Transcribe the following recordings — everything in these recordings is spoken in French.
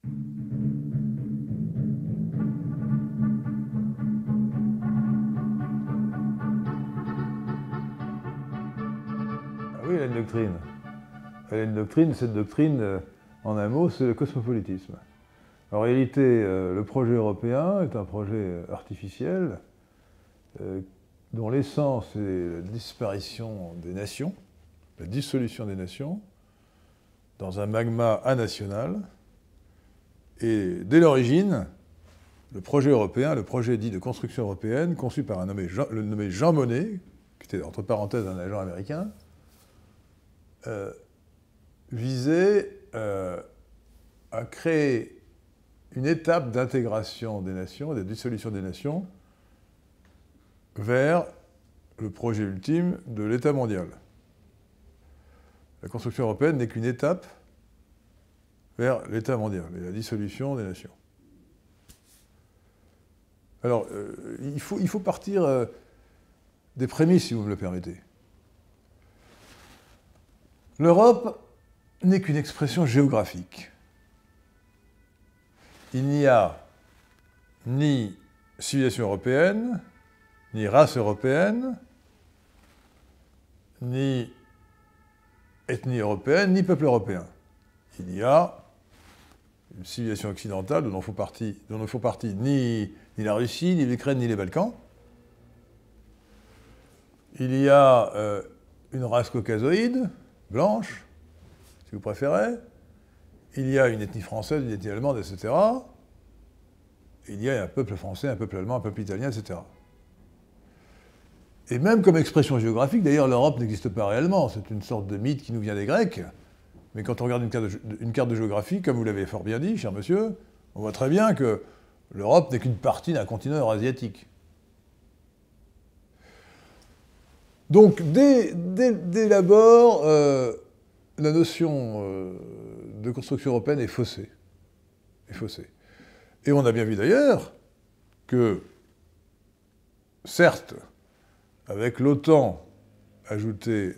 Ah oui, elle a une doctrine. Elle a une doctrine, cette doctrine, en un mot, c'est le cosmopolitisme. En réalité, le projet européen est un projet artificiel dont l'essence est la disparition des nations, la dissolution des nations, dans un magma anational. Et dès l'origine, le projet européen, le projet dit de construction européenne, conçu par le nommé Jean Monnet, qui était entre parenthèses un agent américain, visait à créer une étape d'intégration des nations, de dissolution des nations, vers le projet ultime de l'État mondial. La construction européenne n'est qu'une étape vers l'État mondial et la dissolution des nations. Alors, il faut partir des prémices, si vous me le permettez. L'Europe n'est qu'une expression géographique. Il n'y a ni civilisation européenne, ni race européenne, ni ethnie européenne, ni peuple européen. Il y a une civilisation occidentale dont ne font partie ni la Russie, ni l'Ukraine, ni les Balkans. Il y a une race caucasoïde, blanche, si vous préférez. Il y a une ethnie française, une ethnie allemande, etc. Il y a un peuple français, un peuple allemand, un peuple italien, etc. Et même comme expression géographique, d'ailleurs, l'Europe n'existe pas réellement. C'est une sorte de mythe qui nous vient des Grecs. Mais quand on regarde une carte de géographie, comme vous l'avez fort bien dit, cher monsieur, on voit très bien que l'Europe n'est qu'une partie d'un continent eurasiatique. Donc, dès l'abord, la notion de construction européenne est faussée. Et on a bien vu d'ailleurs que, certes, avec l'OTAN ajouté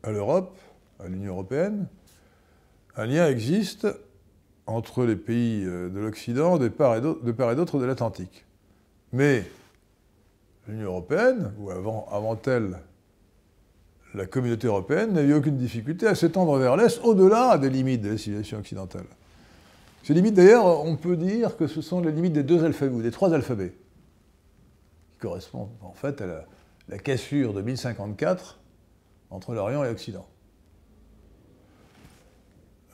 à l'Europe, à l'Union européenne, un lien existe entre les pays de l'Occident de part et d'autre de l'Atlantique. Mais l'Union européenne, ou avant elle, la communauté européenne, n'a eu aucune difficulté à s'étendre vers l'Est, au-delà des limites de la civilisation occidentale. Ces limites, d'ailleurs, on peut dire que ce sont les limites des deux alphabets, ou des trois alphabets, qui correspondent en fait à la cassure de 1054 entre l'Orient et l'Occident.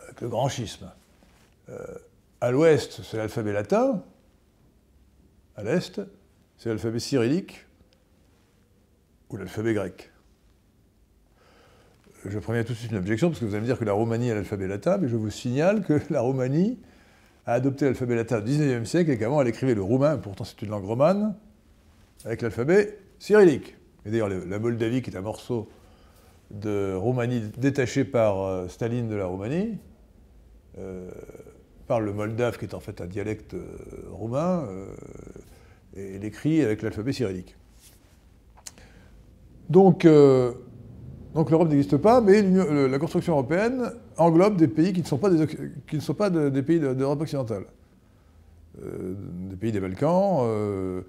Avec le grand schisme. À l'ouest, c'est l'alphabet latin. À l'est, c'est l'alphabet cyrillique ou l'alphabet grec. Je préviens tout de suite une objection, parce que vous allez me dire que la Roumanie a l'alphabet latin, mais je vous signale que la Roumanie a adopté l'alphabet latin au XIXe siècle et qu'avant elle écrivait le roumain, pourtant c'est une langue romane, avec l'alphabet cyrillique. Et d'ailleurs, la Moldavie, qui est un morceau de Roumanie détaché par Staline de la Roumanie, parle le moldave, qui est en fait un dialecte roumain, et l'écrit avec l'alphabet cyrillique. Donc l'Europe n'existe pas, mais la construction européenne englobe des pays qui ne sont pas des pays d'Europe occidentale. Des pays des Balkans,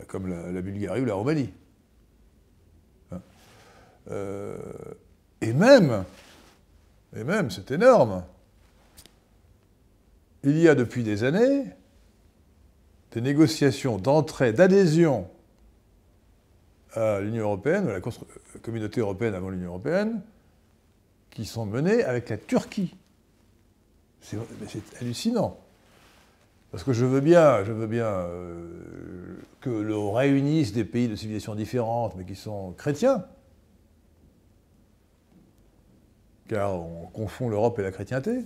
comme la Bulgarie ou la Roumanie. Et même, c'est énorme, il y a depuis des années des négociations d'entrée, d'adhésion à l'Union européenne, à la communauté européenne avant l'Union européenne, qui sont menées avec la Turquie. C'est hallucinant. Parce que je veux bien que l'on réunisse des pays de civilisations différentes, mais qui sont chrétiens, car on confond l'Europe et la chrétienté.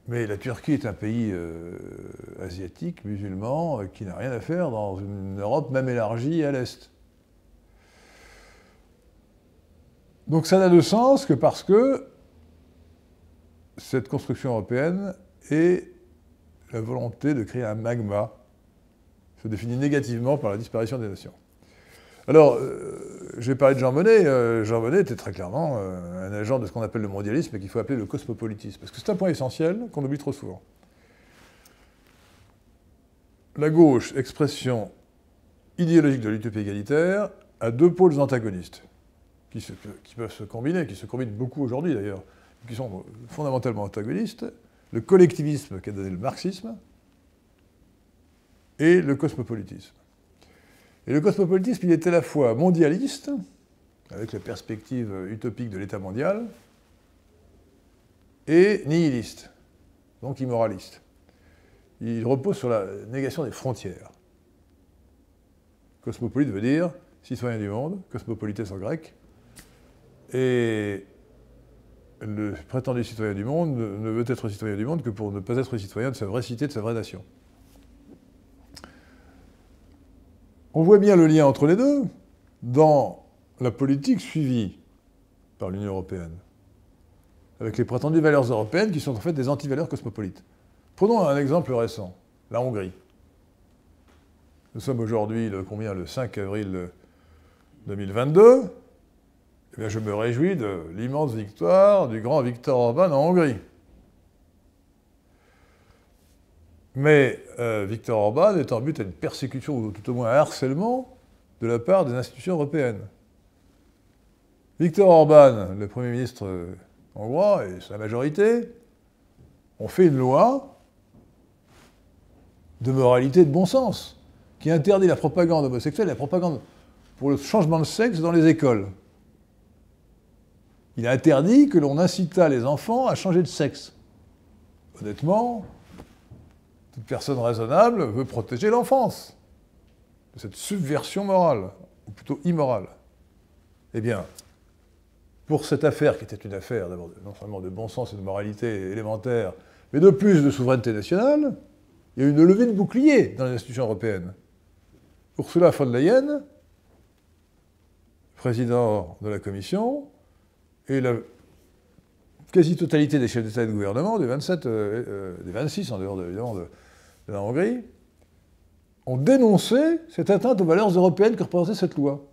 Mais la Turquie est un pays asiatique, musulman, qui n'a rien à faire dans une Europe même élargie à l'Est. Donc ça n'a de sens que parce que cette construction européenne est la volonté de créer un magma, se définit négativement par la disparition des nations. Alors, j'ai parlé de Jean Monnet. Jean Monnet était très clairement un agent de ce qu'on appelle le mondialisme et qu'il faut appeler le cosmopolitisme. Parce que c'est un point essentiel qu'on oublie trop souvent. La gauche, expression idéologique de l'utopie égalitaire, a deux pôles antagonistes qui peuvent se combiner, qui se combinent beaucoup aujourd'hui d'ailleurs, qui sont fondamentalement antagonistes, le collectivisme qu'a donné le marxisme et le cosmopolitisme. Et le cosmopolitisme, il est à la fois mondialiste, avec la perspective utopique de l'État mondial, et nihiliste, donc immoraliste. Il repose sur la négation des frontières. Cosmopolite veut dire citoyen du monde, cosmopolites en grec, et le prétendu citoyen du monde ne veut être citoyen du monde que pour ne pas être citoyen de sa vraie cité, de sa vraie nation. On voit bien le lien entre les deux dans la politique suivie par l'Union européenne, avec les prétendues valeurs européennes qui sont en fait des anti-valeurs cosmopolites. Prenons un exemple récent, la Hongrie. Nous sommes aujourd'hui, le 5 avril 2022. Eh bien, je me réjouis de l'immense victoire du grand Viktor Orban en Hongrie. Mais Viktor Orban est en but à une persécution, ou tout au moins un harcèlement, de la part des institutions européennes. Viktor Orban, le Premier ministre hongrois et sa majorité, ont fait une loi de moralité et de bon sens, qui interdit la propagande homosexuelle et la propagande pour le changement de sexe dans les écoles. Il a interdit que l'on incitât les enfants à changer de sexe. Honnêtement, toute personne raisonnable veut protéger l'enfance de cette subversion morale, ou plutôt immorale. Eh bien, pour cette affaire, qui était une affaire d'abord non seulement de bon sens et de moralité élémentaire, mais de plus de souveraineté nationale, il y a eu une levée de bouclier dans les institutions européennes. Ursula von der Leyen, président de la Commission, et la quasi-totalité des chefs d'État et de gouvernement, des 26 en dehors évidemment de la Hongrie, ont dénoncé cette atteinte aux valeurs européennes que représentait cette loi.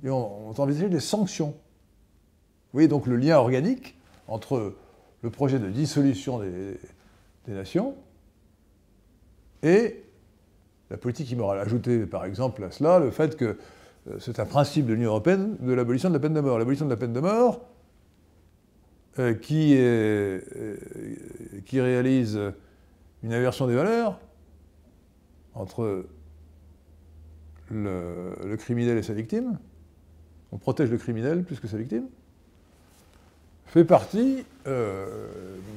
Et ont envisagé des sanctions. Vous voyez donc le lien organique entre le projet de dissolution des nations et la politique immorale. Ajoutez par exemple à cela le fait que c'est un principe de l'Union européenne de l'abolition de la peine de mort. L'abolition de la peine de mort qui réalise une inversion des valeurs entre le criminel et sa victime, on protège le criminel plus que sa victime, fait partie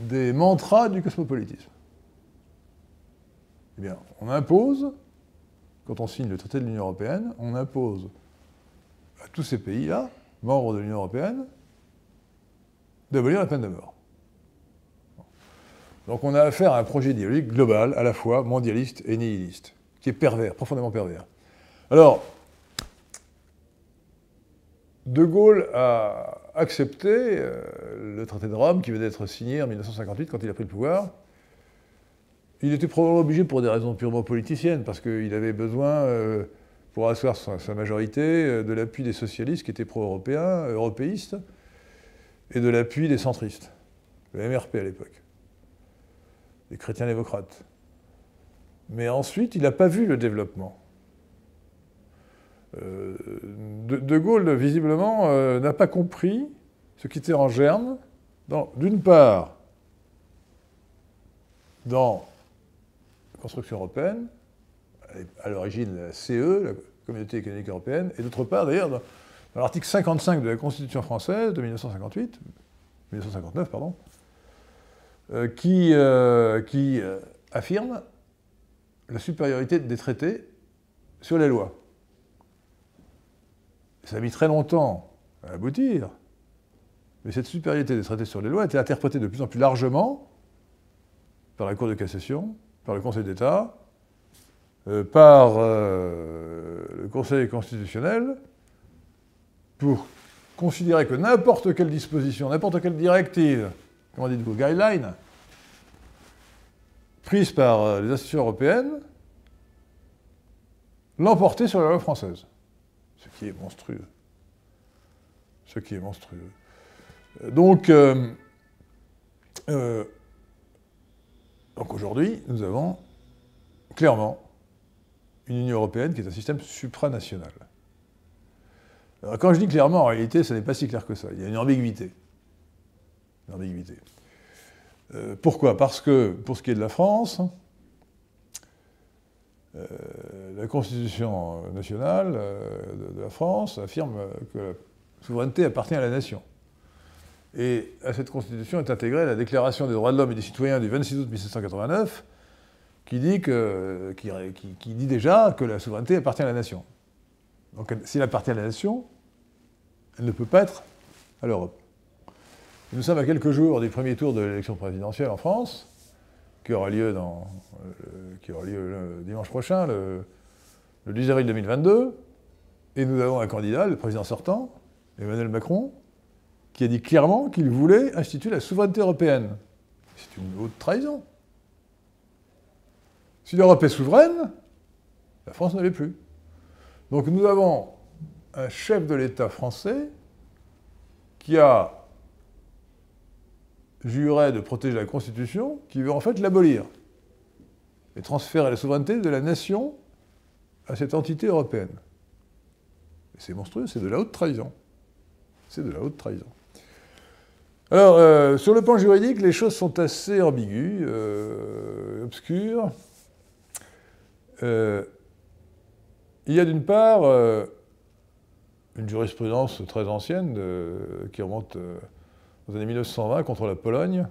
des mantras du cosmopolitisme. Eh bien, on impose, quand on signe le traité de l'Union européenne, on impose à tous ces pays-là, membres de l'Union européenne, d'abolir la peine de mort. Donc on a affaire à un projet idéologique global, à la fois mondialiste et nihiliste, qui est pervers, profondément pervers. Alors, De Gaulle a accepté le traité de Rome qui venait d'être signé en 1958 quand il a pris le pouvoir. Il était probablement obligé pour des raisons purement politiciennes, parce qu'il avait besoin, pour asseoir sa majorité, de l'appui des socialistes qui étaient pro-européens, européistes, et de l'appui des centristes, le MRP à l'époque, des chrétiens démocrates. Mais ensuite, il n'a pas vu le développement. De Gaulle, visiblement, n'a pas compris ce qui était en germe, d'une part, dans la construction européenne, à l'origine la CE, la Communauté économique européenne, et d'autre part, d'ailleurs, dans l'article 55 de la Constitution française de 1959, pardon, qui affirme la supériorité des traités sur les lois. Ça a mis très longtemps à aboutir, mais cette supériorité des traités sur les lois a été interprétée de plus en plus largement par la Cour de cassation, par le Conseil d'État, par le Conseil constitutionnel, pour considérer que n'importe quelle disposition, n'importe quelle directive, comment dites-vous, guideline, prise par les institutions européennes, l'emportait sur la loi française. Ce qui est monstrueux. ce qui est monstrueux. Donc aujourd'hui, nous avons clairement une Union européenne qui est un système supranational. Alors, quand je dis clairement, en réalité, ce n'est pas si clair que ça. Il y a une ambiguïté. Une ambiguïté. Pourquoi? Parce que, pour ce qui est de la France, la Constitution nationale de la France affirme que la souveraineté appartient à la nation. Et à cette Constitution est intégrée la Déclaration des droits de l'homme et des citoyens du 26 août 1789, qui dit déjà que la souveraineté appartient à la nation. Donc s'il appartient à la nation, elle ne peut pas être à l'Europe. Nous sommes à quelques jours du premier tour de l'élection présidentielle en France, qui aura lieu le dimanche prochain, le 10 avril 2022, et nous avons un candidat, le président sortant, Emmanuel Macron, qui a dit clairement qu'il voulait instituer la souveraineté européenne. C'est une haute trahison. Si l'Europe est souveraine, la France ne l'est plus. Donc nous avons un chef de l'État français qui a juré de protéger la Constitution, qui veut en fait l'abolir et transférer la souveraineté de la nation à cette entité européenne. Et c'est monstrueux, c'est de la haute trahison. C'est de la haute trahison. Alors, sur le plan juridique, les choses sont assez ambiguës, obscures. Il y a d'une part une jurisprudence très ancienne qui remonte aux années 1920 contre la Pologne,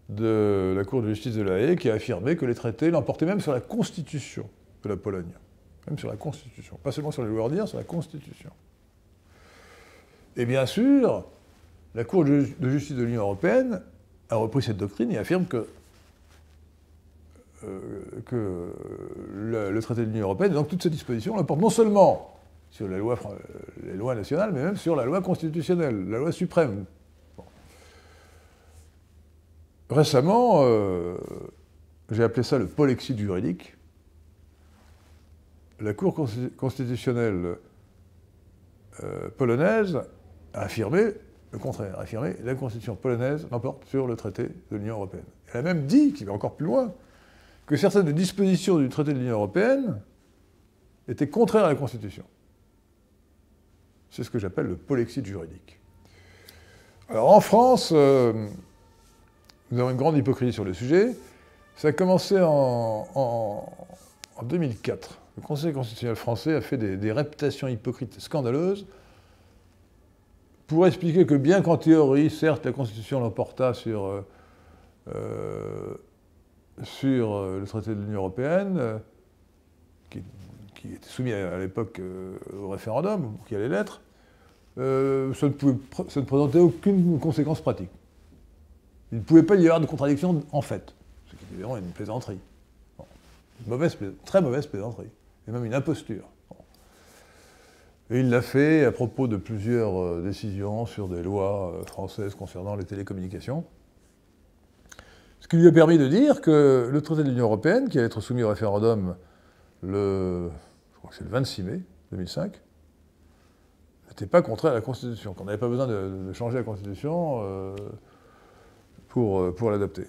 de la Cour de justice de La Haye, qui a affirmé que les traités l'emportaient même sur la Constitution de la Pologne. Même sur la Constitution. Pas seulement sur les lois ordinaires, sur la Constitution. Et bien sûr, la Cour de justice de l'Union européenne a repris cette doctrine et affirme que le traité de l'Union européenne, et donc toutes ces dispositions, l'emportent non seulement sur les lois nationales, mais même sur la loi constitutionnelle, la loi suprême. Bon. Récemment, j'ai appelé ça le polexite juridique. La Cour constitutionnelle polonaise a affirmé le contraire, a affirmé que la Constitution polonaise l'emporte sur le traité de l'Union européenne. Elle a même dit, qui va encore plus loin, que certaines dispositions du traité de l'Union européenne étaient contraires à la Constitution. C'est ce que j'appelle le polexite juridique. Alors en France, nous avons une grande hypocrisie sur le sujet. Ça a commencé en 2004. Le Conseil constitutionnel français a fait des réputations hypocrites scandaleuses pour expliquer que bien qu'en théorie, certes, la Constitution l'emporta sur le traité de l'Union européenne, qui était soumis à l'époque au référendum, qui allait l'être, ça ne présentait aucune conséquence pratique. Il ne pouvait pas y avoir de contradiction en fait, ce qui est évidemment une plaisanterie. Bon. Très mauvaise plaisanterie, et même une imposture. Bon. Et il l'a fait à propos de plusieurs décisions sur des lois françaises concernant les télécommunications. Ce qui lui a permis de dire que le traité de l'Union européenne, qui allait être soumis au référendum je crois que c'est le 26 mai 2005, n'était pas contraire à la Constitution, qu'on n'avait pas besoin de changer la Constitution pour l'adopter.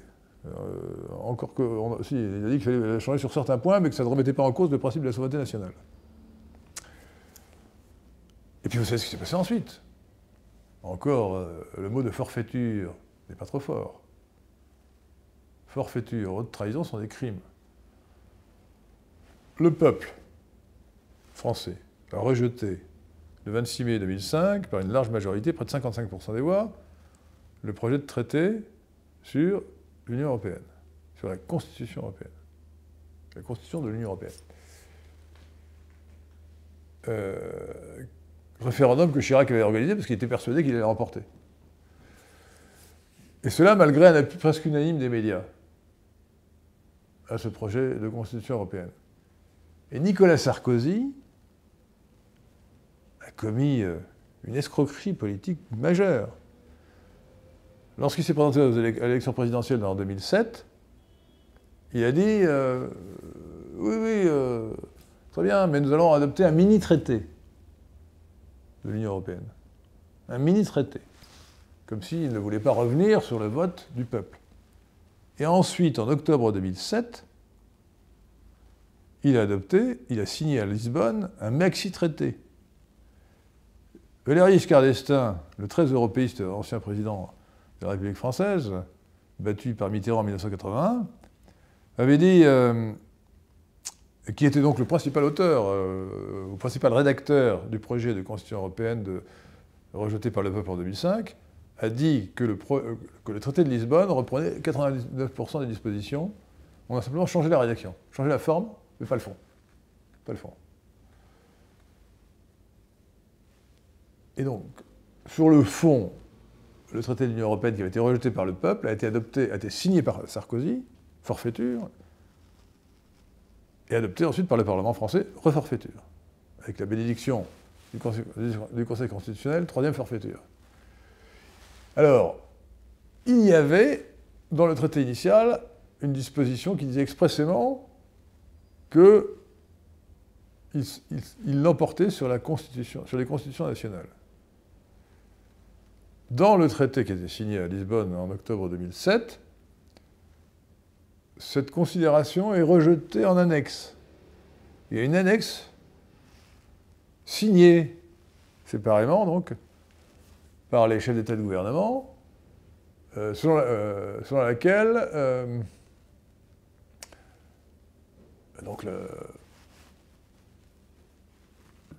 Encore que, si, il a dit qu'il fallait la changer sur certains points, mais que ça ne remettait pas en cause le principe de la souveraineté nationale. Et puis vous savez ce qui s'est passé ensuite. Encore, le mot de forfaiture n'est pas trop fort. Forfaiture, haute trahison sont des crimes. Le peuple français a rejeté le 26 mai 2005, par une large majorité, près de 55% des voix, le projet de traité sur l'Union européenne, sur la Constitution européenne, la Constitution de l'Union européenne. Référendum que Chirac avait organisé parce qu'il était persuadé qu'il allait remporter. Et cela malgré un appui presque unanime des médias à ce projet de Constitution européenne. Et Nicolas Sarkozy a commis une escroquerie politique majeure. Lorsqu'il s'est présenté à l'élection présidentielle en 2007, il a dit oui, très bien, mais nous allons adopter un mini-traité de l'Union européenne. un mini-traité, comme s'il ne voulait pas revenir sur le vote du peuple. Et ensuite, en octobre 2007, il a signé à Lisbonne un maxi-traité. Valéry Giscard d'Estaing, le très européiste ancien président de la République française, battu par Mitterrand en 1981, avait dit, qui était donc le principal auteur, le principal rédacteur du projet de constitution européenne rejeté par le peuple en 2005, a dit que le traité de Lisbonne reprenait 99% des dispositions. On a simplement changé la rédaction, changé la forme, mais pas le fond. Pas le fond. Et donc, sur le fond, le traité de l'Union européenne qui avait été rejeté par le peuple a été signé par Sarkozy, forfaiture, et adopté ensuite par le Parlement français, reforfaiture, avec la bénédiction du Conseil constitutionnel, troisième forfaiture. Alors, il y avait, dans le traité initial, une disposition qui disait expressément qu'il l'emportait sur les constitutions nationales. Dans le traité qui a été signé à Lisbonne en octobre 2007, cette considération est rejetée en annexe. Il y a une annexe signée séparément, donc, par les chefs d'État et de gouvernement, selon laquelle donc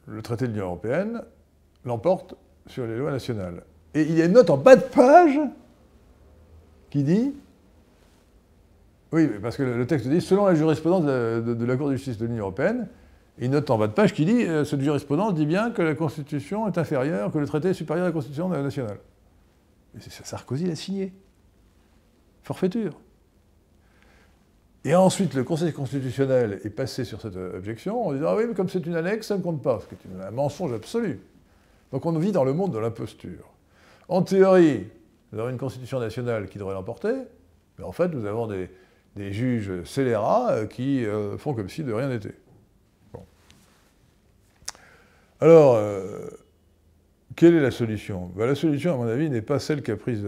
le traité de l'Union européenne l'emporte sur les lois nationales. Et il y a une note en bas de page qui dit, oui, parce que le texte dit, selon la jurisprudence de la Cour de justice de l'Union européenne, une note en bas de page qui dit, cette jurisprudence dit bien que la Constitution est inférieure, que le traité est supérieur à la Constitution nationale. Et Sarkozy l'a signé. Forfaiture. Et ensuite, le Conseil constitutionnel est passé sur cette objection en disant « Ah oui, mais comme c'est une annexe, ça ne compte pas », ce qui est un mensonge absolu. Donc on vit dans le monde de l'imposture. En théorie, nous avons une Constitution nationale qui devrait l'emporter, mais en fait, nous avons des juges scélérats qui font comme si de rien n'était. Bon. Alors, quelle est la solution? La solution, à mon avis, n'est pas celle qu'a prise,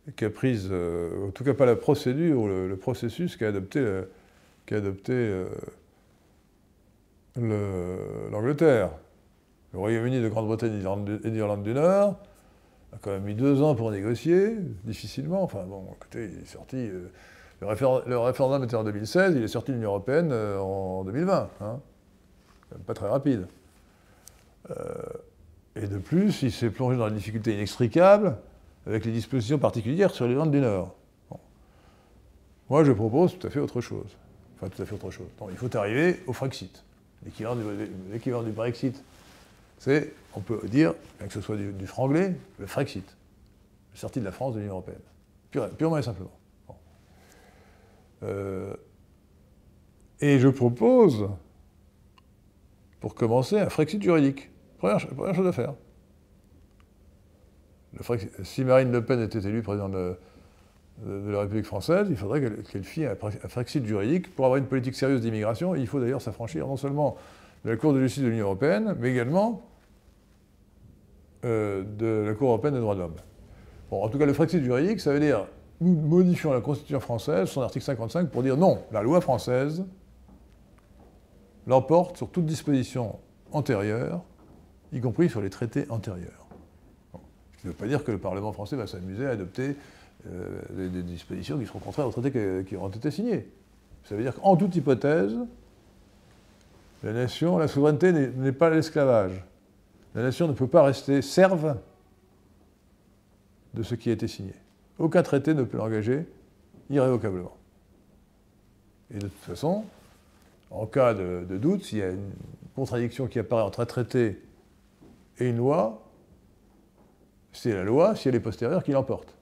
en tout cas pas la procédure ou le processus qu'a adopté l'Angleterre. Le Royaume-Uni de Grande-Bretagne et d'Irlande du Nord a quand même mis 2 ans pour négocier, difficilement. Enfin bon, écoutez, il est sorti. Le référendum était en 2016, il est sorti de l'Union européenne en 2020. Hein. Quand même pas très rapide. Et de plus, il s'est plongé dans des difficultés inextricables avec les dispositions particulières sur l'Irlande du Nord. Bon. Moi, je propose tout à fait autre chose. Enfin, tout à fait autre chose. Non, il faut arriver au Frexit, l'équivalent du Brexit. C'est, on peut dire, bien que ce soit du franglais, le Frexit, la sortie de la France de l'Union européenne. Purement et simplement. Bon. Et je propose, pour commencer, un Frexit juridique. Première chose à faire. Si Marine Le Pen était élue présidente de la République française, il faudrait qu'elle fît un Frexit juridique. Pour avoir une politique sérieuse d'immigration, il faut d'ailleurs s'affranchir non seulement de la Cour de justice de l'Union européenne, mais également de la Cour européenne des droits de l'homme. Bon, en tout cas, le Frexit juridique, ça veut dire nous modifions la Constitution française, son article 55, pour dire non, la loi française l'emporte sur toute disposition antérieure, y compris sur les traités antérieurs. Bon. Ce qui ne veut pas dire que le Parlement français va s'amuser à adopter des dispositions qui seront contraires aux traités qui auront été signés. Ça veut dire qu'en toute hypothèse, la souveraineté n'est pas l'esclavage. La nation ne peut pas rester serve de ce qui a été signé. Aucun traité ne peut l'engager irrévocablement. Et de toute façon, en cas de doute, s'il y a une contradiction qui apparaît entre un traité et une loi, c'est la loi, si elle est postérieure, qui l'emporte.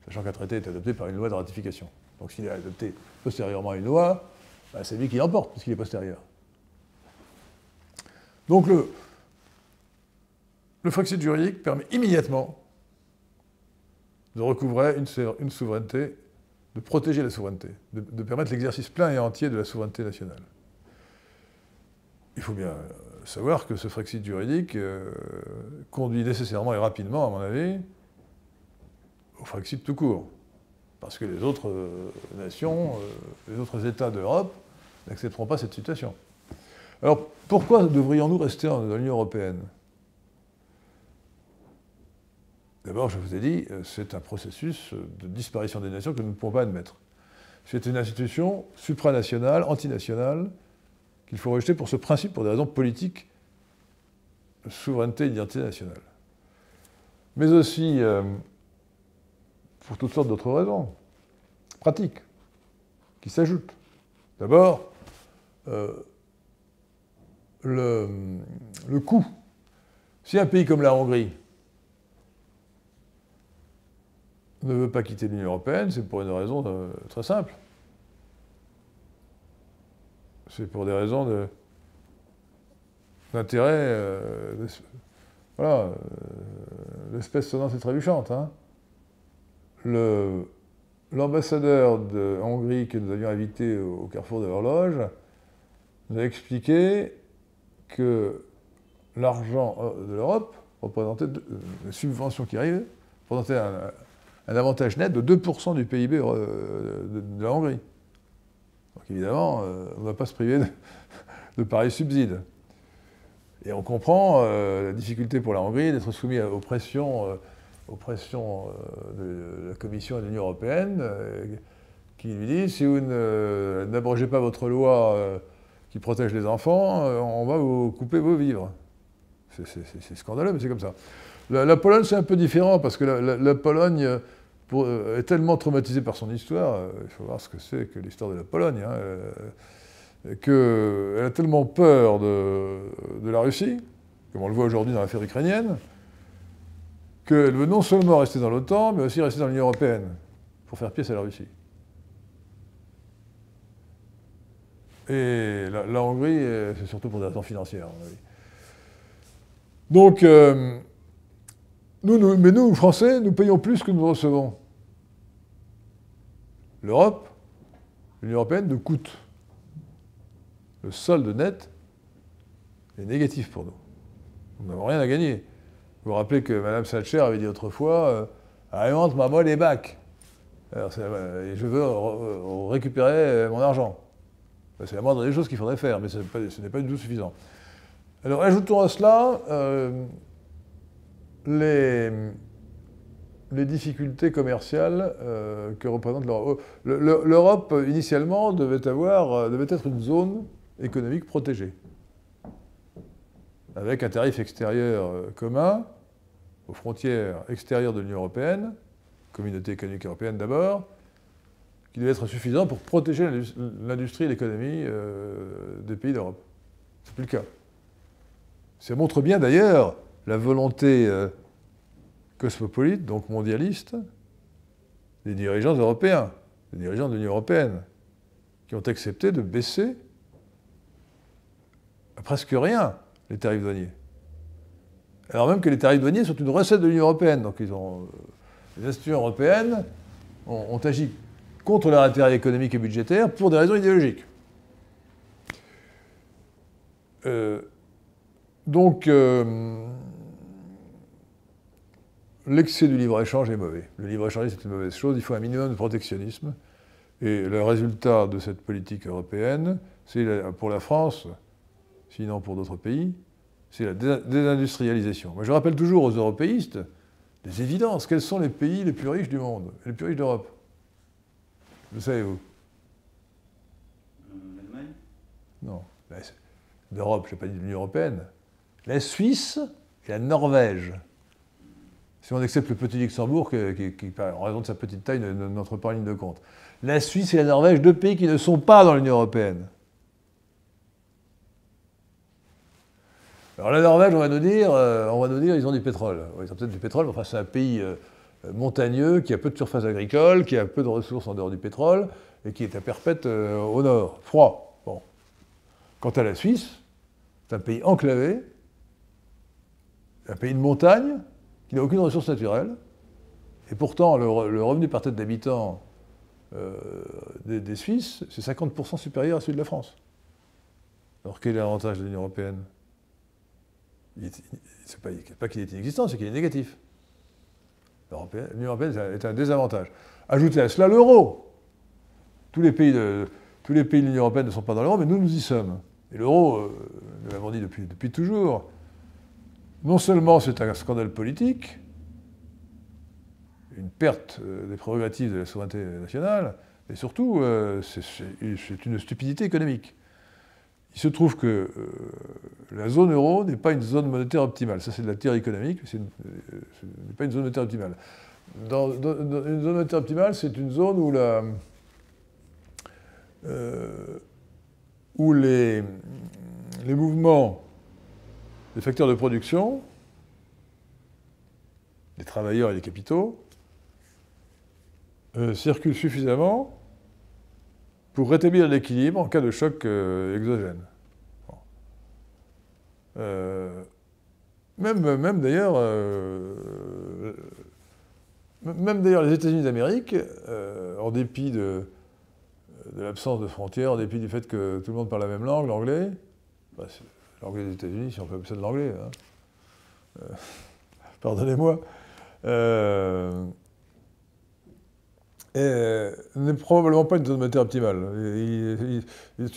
Sachant qu'un traité est adopté par une loi de ratification. Donc s'il est adopté postérieurement à une loi, bah, c'est lui qui l'emporte, puisqu'il est postérieur. Donc le Frexit juridique permet immédiatement de recouvrer une souveraineté, de protéger la souveraineté, de permettre l'exercice plein et entier de la souveraineté nationale. Il faut bien savoir que ce Frexit juridique conduit nécessairement et rapidement, à mon avis, au Frexit tout court. Parce que les autres nations, les autres États d'Europe n'accepteront pas cette situation. Alors, pourquoi devrions-nous rester dans l'Union européenne? D'abord, je vous ai dit, c'est un processus de disparition des nations que nous ne pouvons pas admettre. C'est une institution supranationale, antinationale, qu'il faut rejeter pour ce principe, pour des raisons politiques, de souveraineté et d'identité nationale. Mais aussi pour toutes sortes d'autres raisons, pratiques, qui s'ajoutent. D'abord, le coût. Si un pays comme la Hongrie ne veut pas quitter l'Union européenne, c'est pour une raison très simple. C'est pour des raisons d'intérêt, voilà, l'espèce sonnante et trébuchante. Hein. L'ambassadeur de Hongrie que nous avions invité au carrefour de l'horloge nous a expliqué que l'argent de l'Europe représentait, les subventions qui arrivaient, représentaient un avantage net de 2% du PIB de la Hongrie. Donc évidemment, on ne va pas se priver de pareils subsides. Et on comprend la difficulté pour la Hongrie d'être soumise aux pressions de la Commission et de l'Union européenne qui lui dit si vous n'abrogez pas votre loi qui protège les enfants, on va vous couper vos vivres. C'est scandaleux, mais c'est comme ça. La Pologne, c'est un peu différent, parce que la Pologne est tellement traumatisée par son histoire, il faut voir ce que c'est que l'histoire de la Pologne, hein, qu'elle a tellement peur de la Russie, comme on le voit aujourd'hui dans l'affaire ukrainienne, qu'elle veut non seulement rester dans l'OTAN, mais aussi rester dans l'Union européenne, pour faire pièce à la Russie. Et la Hongrie, c'est surtout pour des raisons financières, à mon avis. Donc, mais nous, Français, nous payons plus que nous recevons. L'Europe, l'Union européenne, nous coûte. Le solde net est négatif pour nous. Nous n'avons rien à gagner. Vous vous rappelez que Mme Thatcher avait dit autrefois « I want my money back ». Je veux récupérer mon argent. C'est la moindre des choses qu'il faudrait faire, mais ce n'est pas du tout suffisant. Alors, ajoutons à cela les difficultés commerciales que représente l'Europe. L'Europe, initialement, devait être une zone économique protégée, avec un tarif extérieur commun aux frontières extérieures de l'Union européenne, Communauté économique européenne d'abord, qui devait être suffisant pour protéger l'industrie et l'économie des pays d'Europe. Ce n'est plus le cas. Ça montre bien d'ailleurs la volonté cosmopolite, donc mondialiste, des dirigeants européens, des dirigeants de l'Union européenne, qui ont accepté de baisser à presque rien les tarifs douaniers. Alors même que les tarifs douaniers sont une recette de l'Union européenne. Donc les institutions européennes ont agi contre leur intérêt économique et budgétaire pour des raisons idéologiques. L'excès du libre-échange est mauvais. Le libre-échange, c'est une mauvaise chose. Il faut un minimum de protectionnisme. Et le résultat de cette politique européenne, c'est pour la France, sinon pour d'autres pays, c'est la désindustrialisation. Moi, je rappelle toujours aux européistes des évidences. Quels sont les pays les plus riches du monde, les plus riches d'Europe? Le savez-vous? L'Allemagne? Non. D'Europe, je n'ai pas dit de l'Union européenne. La Suisse et la Norvège. Si on accepte le petit Luxembourg, qui en raison de sa petite taille, n'entre pas en ligne de compte. La Suisse et la Norvège, deux pays qui ne sont pas dans l'Union européenne. Alors la Norvège, on va nous dire, ils ont du pétrole. Oui, ils ont peut-être du pétrole, mais enfin c'est un pays montagneux, qui a peu de surface agricole, qui a peu de ressources en dehors du pétrole, et qui est à perpète au nord, froid. Bon. Quant à la Suisse, c'est un pays enclavé, un pays de montagne, qui n'a aucune ressource naturelle, et pourtant le revenu par tête d'habitant des Suisses, c'est 50% supérieur à celui de la France. Alors quel est l'avantage de l'Union européenne? C'est pas qu'il est inexistant, c'est qu'il est négatif. L'Union européenne est un désavantage. Ajoutez à cela l'euro. Tous les pays de l'Union européenne ne sont pas dans l'euro, mais nous y sommes. Et l'euro, nous l'avons dit depuis toujours, non seulement c'est un scandale politique, une perte des prérogatives de la souveraineté nationale, mais surtout, c'est une stupidité économique. Il se trouve que la zone euro n'est pas une zone monétaire optimale. Ça, c'est de la théorie économique, mais ce n'est pas une zone monétaire optimale. Dans une zone monétaire optimale, c'est une zone où les mouvements des facteurs de production, des travailleurs et des capitaux, circulent suffisamment pour rétablir l'équilibre en cas de choc exogène. Bon. Même d'ailleurs, les États-Unis d'Amérique, en dépit de l'absence de frontières, en dépit du fait que tout le monde parle la même langue, l'anglais, l'anglais des États-Unis, si on peut appeler ça de l'anglais, hein. Pardonnez-moi, n'est probablement pas une zone monétaire optimale.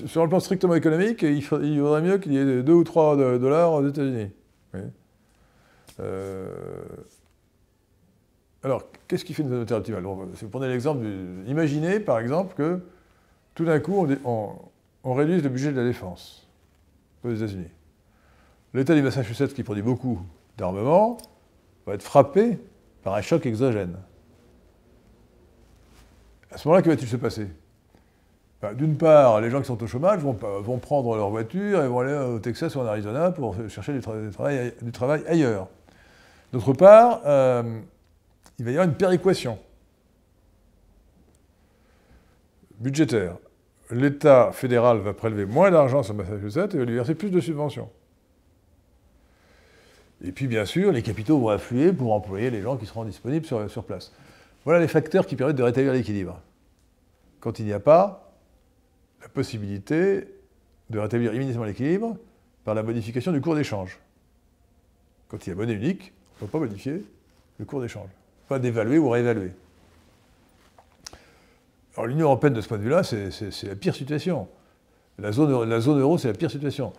Sur le plan strictement économique, il vaudrait mieux qu'il y ait 2 ou 3 dollars aux États-Unis. Oui. Alors, qu'est-ce qui fait une zone monétaire optimale? Bon, si vous prenez l'exemple, imaginez par exemple que tout d'un coup on réduise le budget de la défense aux États-Unis. L'État du Massachusetts, qui produit beaucoup d'armement, va être frappé par un choc exogène. À ce moment-là, que va-t-il se passer? D'une part, les gens qui sont au chômage vont prendre leur voiture et vont aller au Texas ou en Arizona pour chercher du travail ailleurs. D'autre part, il va y avoir une péréquation budgétaire. L'État fédéral va prélever moins d'argent sur Massachusetts et va lui verser plus de subventions. Et puis, bien sûr, les capitaux vont affluer pour employer les gens qui seront disponibles sur place. Voilà les facteurs qui permettent de rétablir l'équilibre. Quand il n'y a pas la possibilité de rétablir immédiatement l'équilibre par la modification du cours d'échange. Quand il y a monnaie unique, on ne peut pas modifier le cours d'échange. Pas d'évaluer ou réévaluer. Alors l'Union européenne, de ce point de vue-là, c'est la pire situation. La zone euro, c'est la pire situation.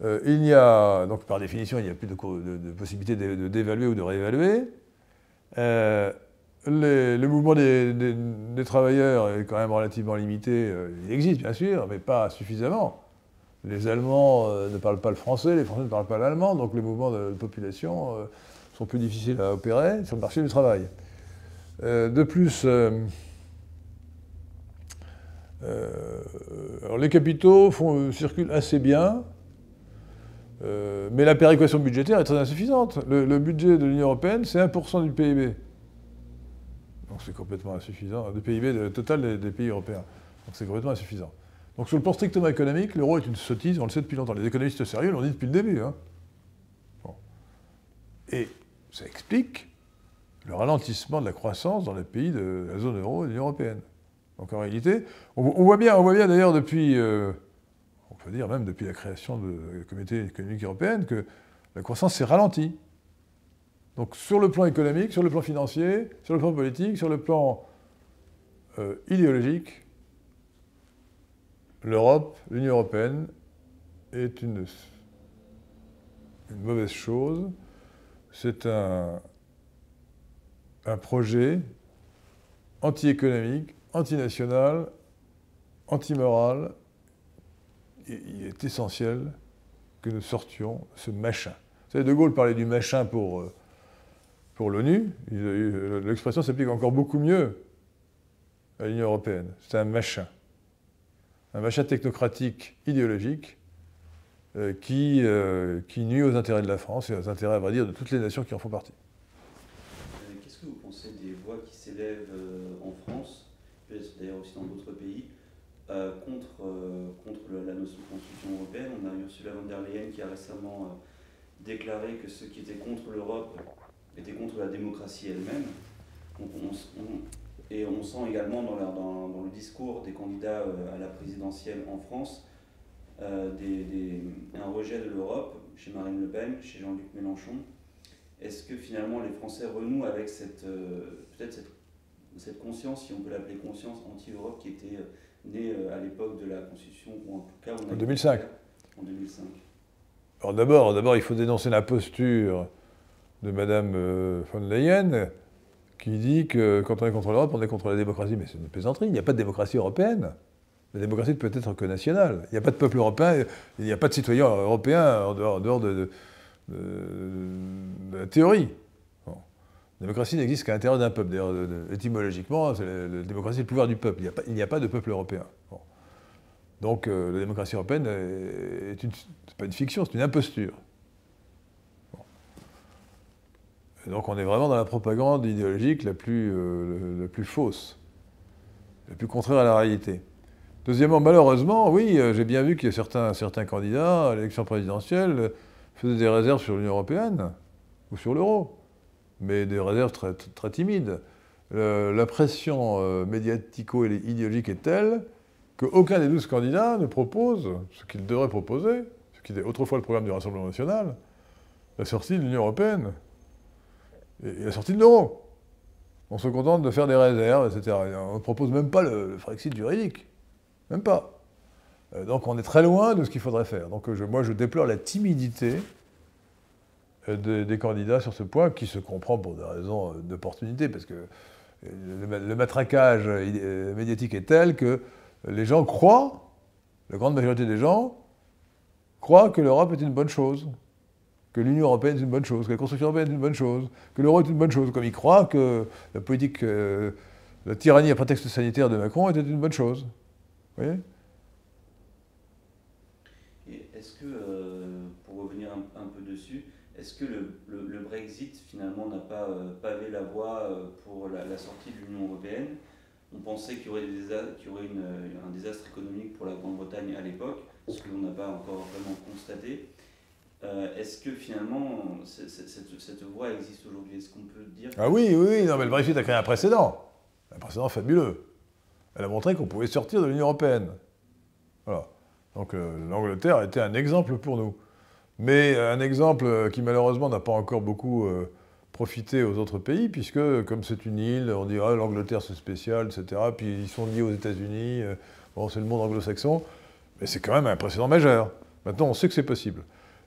Il y a, donc par définition, il n'y a plus de possibilité de d'évaluer ou de réévaluer. Le mouvement des travailleurs est quand même relativement limité. Il existe, bien sûr, mais pas suffisamment. Les Allemands ne parlent pas le français, les Français ne parlent pas l'allemand, donc les mouvements de population sont plus difficiles à opérer sur le marché du travail. De plus, alors les capitaux circulent assez bien, mais la péréquation budgétaire est très insuffisante. Le budget de l'Union européenne, c'est 1% du PIB. Donc c'est complètement insuffisant, du PIB total des pays européens. Donc c'est complètement insuffisant. Donc sur le plan strictement économique, l'euro est une sottise, on le sait depuis longtemps. Les économistes sérieux l'ont dit depuis le début. Hein. Bon. Et ça explique le ralentissement de la croissance dans les pays de la zone euro et de l'Union européenne. Donc en réalité, on voit bien d'ailleurs depuis, on peut dire même depuis la création de la Communauté économique européenne, que la croissance s'est ralentie. Donc sur le plan économique, sur le plan financier, sur le plan politique, sur le plan idéologique, l'Europe, l'Union européenne, est une mauvaise chose. C'est un projet anti-économique, antinational, anti-moral. Il est essentiel que nous sortions de ce machin. Vous savez, De Gaulle parlait du machin pour l'ONU. L'expression s'applique encore beaucoup mieux à l'Union européenne. C'est un machin. Un machin technocratique, idéologique, qui nuit aux intérêts de la France et aux intérêts, à vrai dire, de toutes les nations qui en font partie. Qu'est-ce que vous pensez des voix qui s'élèvent en France, d'ailleurs aussi dans d'autres pays, contre la notion de constitution européenne? On a Ursula von der Leyen qui a récemment déclaré que ceux qui étaient contre l'Europe étaient contre la démocratie elle-même. Et on sent également dans le discours des candidats à la présidentielle en France un rejet de l'Europe chez Marine Le Pen, chez Jean-Luc Mélenchon. Est-ce que finalement les Français renouent avec peut-être cette conscience, si on peut l'appeler conscience anti-Europe, qui était née à l'époque de la Constitution, ou en tout cas en 2005. En 2005. Alors d'abord, il faut dénoncer la posture de Mme von der Leyen, qui dit que quand on est contre l'Europe, on est contre la démocratie. Mais c'est une plaisanterie, il n'y a pas de démocratie européenne. La démocratie ne peut être que nationale. Il n'y a pas de peuple européen, il n'y a pas de citoyens européens en dehors de la théorie. Bon. La démocratie n'existe qu'à l'intérieur d'un peuple. D'ailleurs, étymologiquement, la démocratie est le pouvoir du peuple. Il n'y a pas de peuple européen. Bon. Donc la démocratie européenne c'est pas une fiction, c'est une imposture. Bon. Et donc on est vraiment dans la propagande idéologique la plus fausse, la plus contraire à la réalité. Deuxièmement, malheureusement, oui, j'ai bien vu que certains candidats à l'élection présidentielle faisaient des réserves sur l'Union européenne ou sur l'euro, mais des réserves très, très timides. La pression médiatico-idéologique est telle qu'aucun des 12 candidats ne propose ce qu'il devrait proposer, ce qui était autrefois le programme du Rassemblement national, la sortie de l'Union européenne et la sortie de l'euro. On se contente de faire des réserves, etc. On ne propose même pas le Frexit juridique. Même pas. Donc on est très loin de ce qu'il faudrait faire. Donc moi je déplore la timidité des candidats sur ce point, qui se comprend pour des raisons d'opportunité, parce que le matraquage médiatique est tel que les gens croient, la grande majorité des gens, croient que l'Europe est une bonne chose, que l'Union européenne est une bonne chose, que la construction européenne est une bonne chose, que l'euro est une bonne chose, comme ils croient que la politique, la tyrannie à prétexte sanitaire de Macron était une bonne chose. Vous voyez ? Et est-ce que, pour revenir un peu dessus, est-ce que le Brexit finalement n'a pas pavé la voie pour la sortie de l'Union européenne ? On pensait qu'il y aurait un désastre économique pour la Grande-Bretagne à l'époque, ce que l'on n'a pas encore vraiment constaté. Est-ce que finalement cette voie existe aujourd'hui ? Est-ce qu'on peut dire... Ah oui, non, mais le Brexit a créé un précédent fabuleux. Elle a montré qu'on pouvait sortir de l'Union européenne. Voilà. Donc l'Angleterre a été un exemple pour nous. Mais un exemple qui malheureusement n'a pas encore beaucoup profité aux autres pays, puisque comme c'est une île, on dit ah, l'Angleterre c'est spécial, etc. Puis ils sont liés aux États-Unis, bon, c'est le monde anglo-saxon, mais c'est quand même un précédent majeur. Maintenant on sait que c'est possible.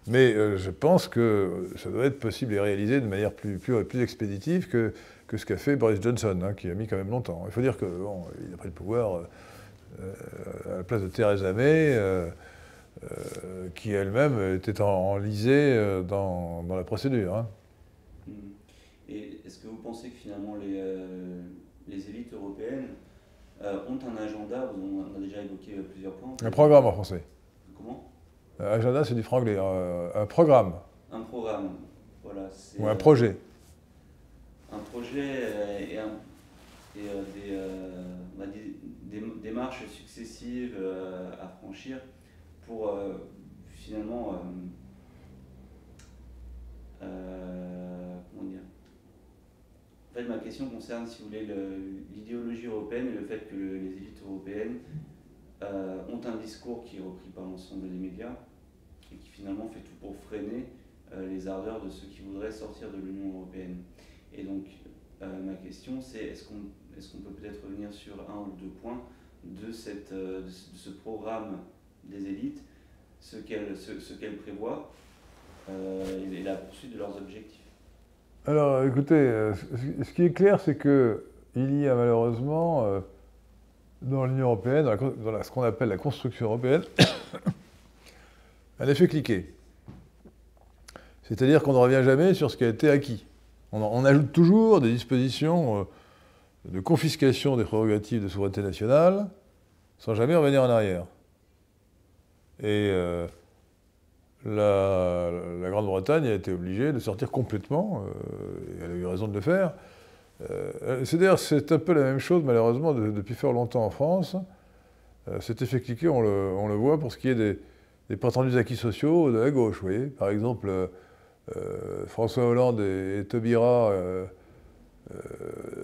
Mais je pense que ça doit être possible et réalisé de manière plus expéditive que ce qu'a fait Boris Johnson, hein, qui a mis quand même longtemps. Il faut dire qu'il a pris le pouvoir à la place de Theresa May, qui elle-même était enlisée dans la procédure. Hein. Et est-ce que vous pensez que finalement les élites européennes ont un agenda, on a déjà évoqué plusieurs points. Un programme en français. Comment ? Agenda, c'est du franglais. Un programme. Un programme, voilà. Ou un projet. Un projet des démarches successives à franchir pour finalement comment dire. En fait, ma question concerne, si vous voulez, l'idéologie européenne et le fait que les élites européennes ont un discours qui est repris par l'ensemble des médias et qui finalement fait tout pour freiner les ardeurs de ceux qui voudraient sortir de l'Union européenne. Et donc, ma question, c'est est-ce qu'on peut peut-être revenir sur un ou deux points de ce programme des élites, ce qu'elles prévoient et la poursuite de leurs objectifs. Alors, écoutez, ce qui est clair, c'est qu'il y a malheureusement, dans l'Union européenne, dans ce qu'on appelle la construction européenne, un effet cliquet. C'est-à-dire qu'on ne revient jamais sur ce qui a été acquis. On ajoute toujours des dispositions de confiscation des prérogatives de souveraineté nationale, sans jamais revenir en arrière. Et la Grande-Bretagne a été obligée de sortir complètement, et elle a eu raison de le faire. C'est un peu la même chose, malheureusement, depuis fort longtemps en France. Cet effet cliquet, on le voit pour ce qui est des prétendus acquis sociaux de la gauche. Vous voyez, par exemple, François Hollande et Taubira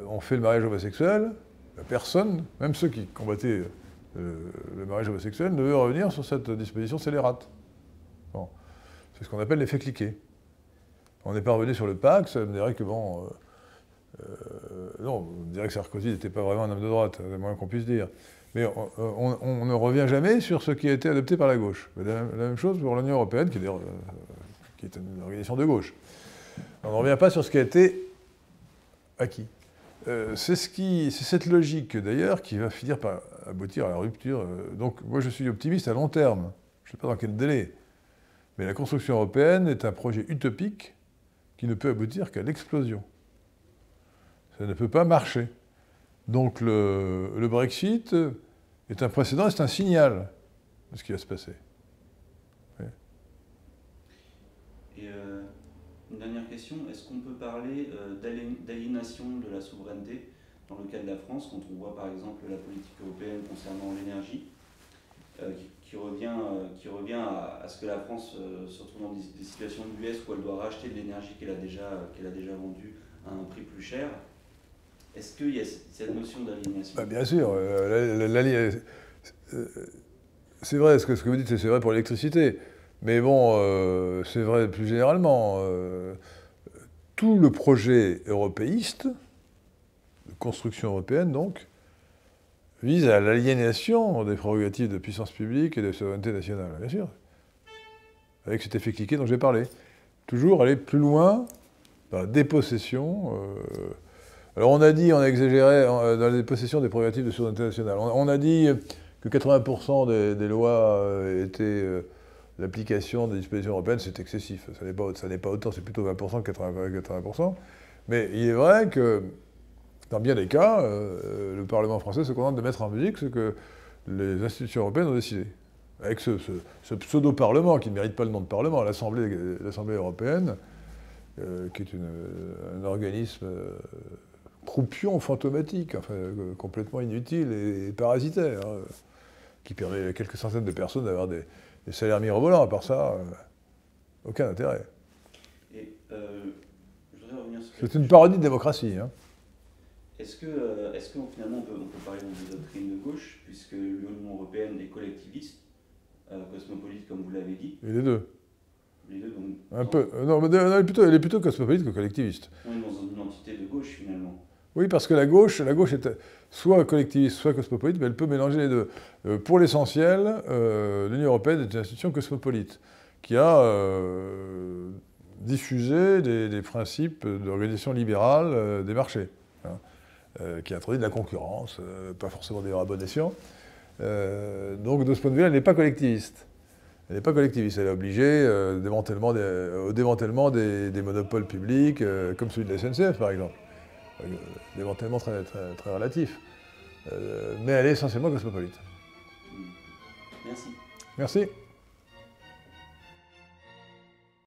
ont fait le mariage homosexuel. Personne, même ceux qui combattaient le mariage homosexuel, ne veut revenir sur cette disposition scélérate. Bon. C'est ce qu'on appelle l'effet cliquet. On n'est pas revenu sur le pacte, ça me dirait que bon... non, on dirait que Sarkozy n'était pas vraiment un homme de droite, c'est le moins qu'on puisse dire. Mais on ne revient jamais sur ce qui a été adopté par la gauche. La même chose pour l'Union européenne, qui est une organisation de gauche. On ne revient pas sur ce qui a été acquis. C'est cette logique, d'ailleurs, qui va finir par aboutir à la rupture. Donc, moi, je suis optimiste à long terme. Je ne sais pas dans quel délai. Mais la construction européenne est un projet utopique qui ne peut aboutir qu'à l'explosion. Ça ne peut pas marcher. Donc le Brexit est un précédent et c'est un signal de ce qui va se passer. Oui. Et une dernière question, est-ce qu'on peut parler d'aliénation de la souveraineté dans le cas de la France, quand on voit par exemple la politique européenne concernant l'énergie, qui revient à ce que la France se retrouve dans des situations de l'US où elle doit racheter de l'énergie qu'elle a déjà vendue à un prix plus cher. Est-ce qu'il y a cette notion d'aliénation ? Bien sûr. C'est vrai, ce que vous dites, c'est vrai pour l'électricité. Mais bon, c'est vrai plus généralement. Tout le projet européiste, de construction européenne donc, vise à l'aliénation des prérogatives de puissance publique et de souveraineté nationale, bien sûr. Avec cet effet cliquet dont j'ai parlé. Toujours aller plus loin dans la dépossession. Alors on a exagéré dans la dépossession des prérogatives de souveraineté nationale. On a dit que 80% des lois étaient l'application des dispositions européennes, c'est excessif. Ça n'est pas autant, c'est plutôt 20% que 80%. Mais il est vrai que, dans bien des cas, le Parlement français se contente de mettre en musique ce que les institutions européennes ont décidé. Avec ce pseudo-parlement, qui ne mérite pas le nom de parlement, l'Assemblée européenne, qui est un organisme croupion fantomatique, enfin, complètement inutile et parasitaire, qui permet à quelques centaines de personnes d'avoir des salaires mirobolants. À part ça, aucun intérêt. Et, je voudrais revenir sur c'est une parodie de démocratie. Hein. Est-ce que finalement on peut parler de doctrine de gauche, puisque l'Union européenne est collectiviste, cosmopolite comme vous l'avez dit. Et les deux. Les deux, donc. Un peu. Non, elle est plutôt cosmopolite que collectiviste. On est dans une entité de gauche finalement. Oui, parce que la gauche est soit collectiviste, soit cosmopolite, mais elle peut mélanger les deux. Pour l'essentiel, l'Union européenne est une institution cosmopolite qui a diffusé des principes d'organisation libérale des marchés, hein, qui a introduit de la concurrence, pas forcément d'ailleurs à bon escient. Donc de ce point de vue-là, elle n'est pas collectiviste. Elle n'est pas collectiviste, elle est obligée au démantèlement des monopoles publics, comme celui de la SNCF par exemple. Démantèlement très, très, très relatif. Mais elle est essentiellement cosmopolite. Merci. Merci.